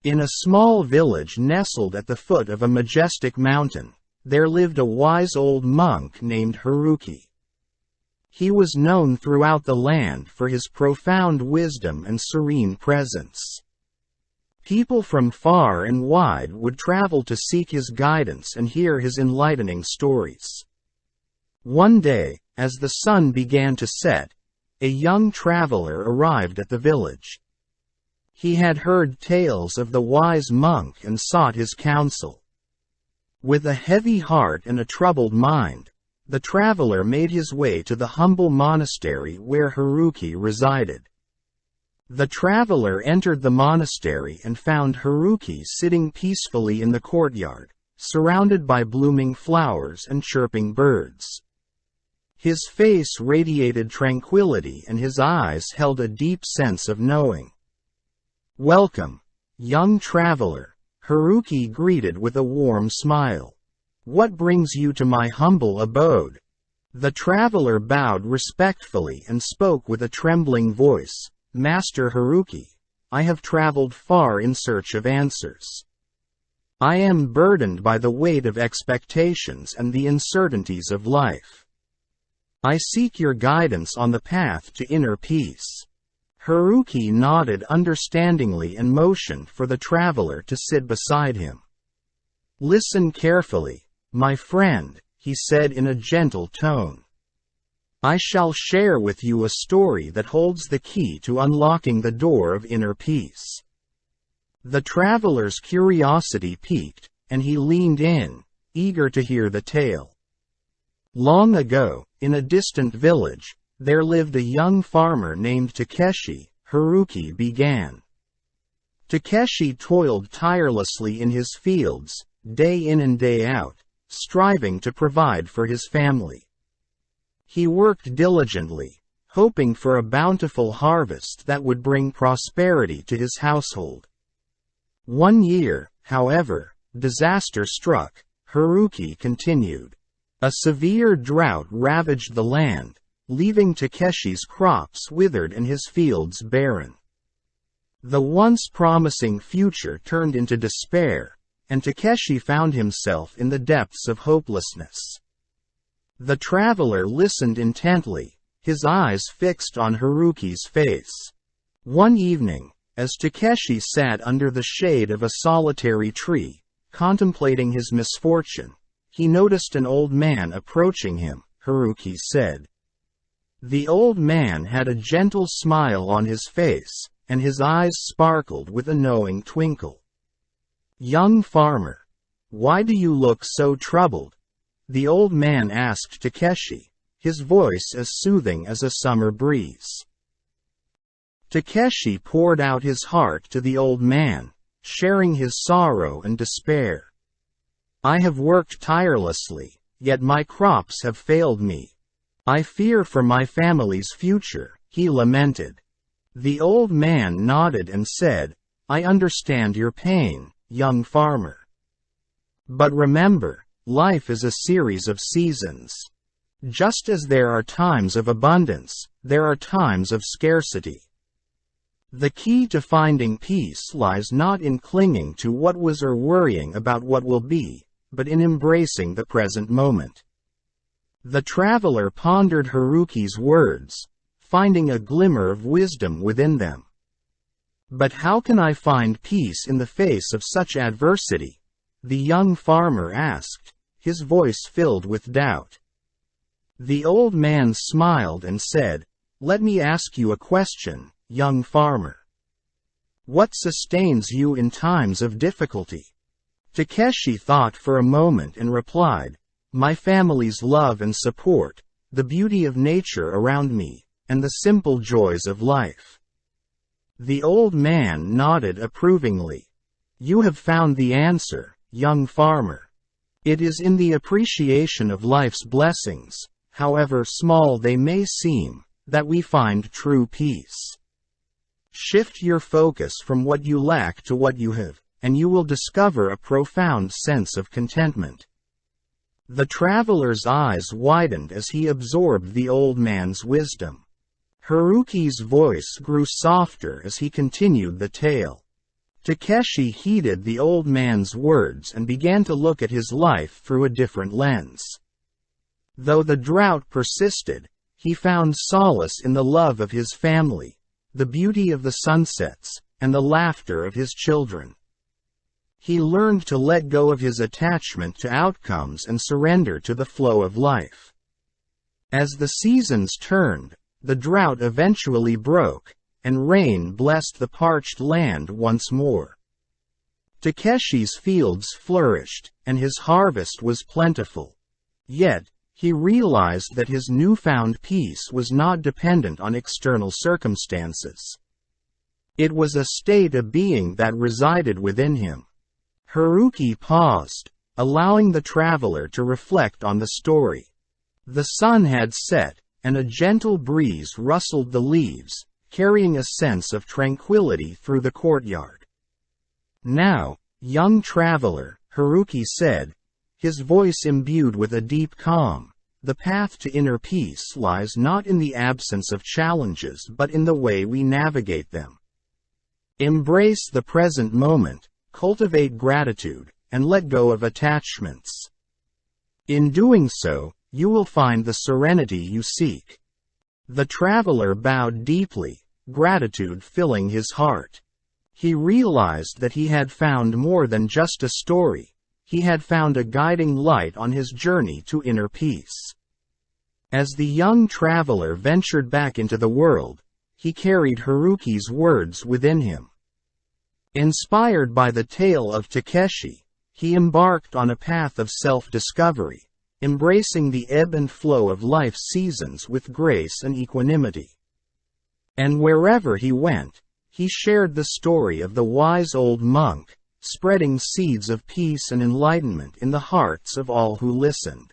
In a small village nestled at the foot of a majestic mountain, there lived a wise old monk named Haruki. He was known throughout the land for his profound wisdom and serene presence. People from far and wide would travel to seek his guidance and hear his enlightening stories. One day, as the sun began to set, a young traveler arrived at the village. He had heard tales of the wise monk and sought his counsel. With a heavy heart and a troubled mind, the traveler made his way to the humble monastery where Haruki resided. The traveler entered the monastery and found Haruki sitting peacefully in the courtyard, surrounded by blooming flowers and chirping birds. His face radiated tranquility and his eyes held a deep sense of knowing. "Welcome, young traveler," Haruki greeted with a warm smile. "What brings you to my humble abode?" The traveler bowed respectfully and spoke with a trembling voice. "Master Haruki, I have traveled far in search of answers. I am burdened by the weight of expectations and the uncertainties of life. I seek your guidance on the path to inner peace." Haruki nodded understandingly and motioned for the traveler to sit beside him. "Listen carefully, my friend," he said in a gentle tone. "I shall share with you a story that holds the key to unlocking the door of inner peace." The traveler's curiosity piqued, and he leaned in, eager to hear the tale. Long ago, in a distant village, there lived a young farmer named Takeshi, Haruki began. Takeshi toiled tirelessly in his fields, day in and day out, striving to provide for his family. He worked diligently, hoping for a bountiful harvest that would bring prosperity to his household. One year, however, disaster struck. Haruki continued. A severe drought ravaged the land, leaving Takeshi's crops withered and his fields barren. The once promising future turned into despair, and Takeshi found himself in the depths of hopelessness. The traveler listened intently, his eyes fixed on Haruki's face. One evening, as Takeshi sat under the shade of a solitary tree, contemplating his misfortune, he noticed an old man approaching him. Haruki said. The old man had a gentle smile on his face, and his eyes sparkled with a knowing twinkle. "Young farmer, why do you look so troubled?" the old man asked Takeshi, his voice as soothing as a summer breeze. Takeshi poured out his heart to the old man, sharing his sorrow and despair. "I have worked tirelessly, yet my crops have failed me. I fear for my family's future," he lamented. The old man nodded and said, "I understand your pain, young farmer. But remember, life is a series of seasons. Just as there are times of abundance, there are times of scarcity. The key to finding peace lies not in clinging to what was or worrying about what will be, but in embracing the present moment." The traveler pondered Haruki's words, finding a glimmer of wisdom within them. "But how can I find peace in the face of such adversity?" the young farmer asked, his voice filled with doubt. The old man smiled and said, "Let me ask you a question, young farmer. What sustains you in times of difficulty?" Takeshi thought for a moment and replied, "My family's love and support, the beauty of nature around me, and the simple joys of life." The old man nodded approvingly. "You have found the answer, young farmer. It is in the appreciation of life's blessings, however small they may seem, that we find true peace. Shift your focus from what you lack to what you have, and you will discover a profound sense of contentment." The traveler's eyes widened as he absorbed the old man's wisdom. Haruki's voice grew softer as he continued the tale. Takeshi heeded the old man's words and began to look at his life through a different lens. Though the drought persisted, he found solace in the love of his family, the beauty of the sunsets, and the laughter of his children. He learned to let go of his attachment to outcomes and surrender to the flow of life. As the seasons turned, the drought eventually broke, and rain blessed the parched land once more. Takeshi's fields flourished, and his harvest was plentiful. Yet, he realized that his newfound peace was not dependent on external circumstances. It was a state of being that resided within him. Haruki paused, allowing the traveler to reflect on the story. The sun had set, and a gentle breeze rustled the leaves, carrying a sense of tranquility through the courtyard. "Now, young traveler," Haruki said, his voice imbued with a deep calm, "the path to inner peace lies not in the absence of challenges but in the way we navigate them. Embrace the present moment, cultivate gratitude, and let go of attachments. In doing so, you will find the serenity you seek." The traveler bowed deeply, gratitude filling his heart. He realized that he had found more than just a story. He had found a guiding light on his journey to inner peace. As the young traveler ventured back into the world, he carried Haruki's words within him. Inspired by the tale of Takeshi, he embarked on a path of self-discovery, embracing the ebb and flow of life's seasons with grace and equanimity. And wherever he went, he shared the story of the wise old monk, spreading seeds of peace and enlightenment in the hearts of all who listened.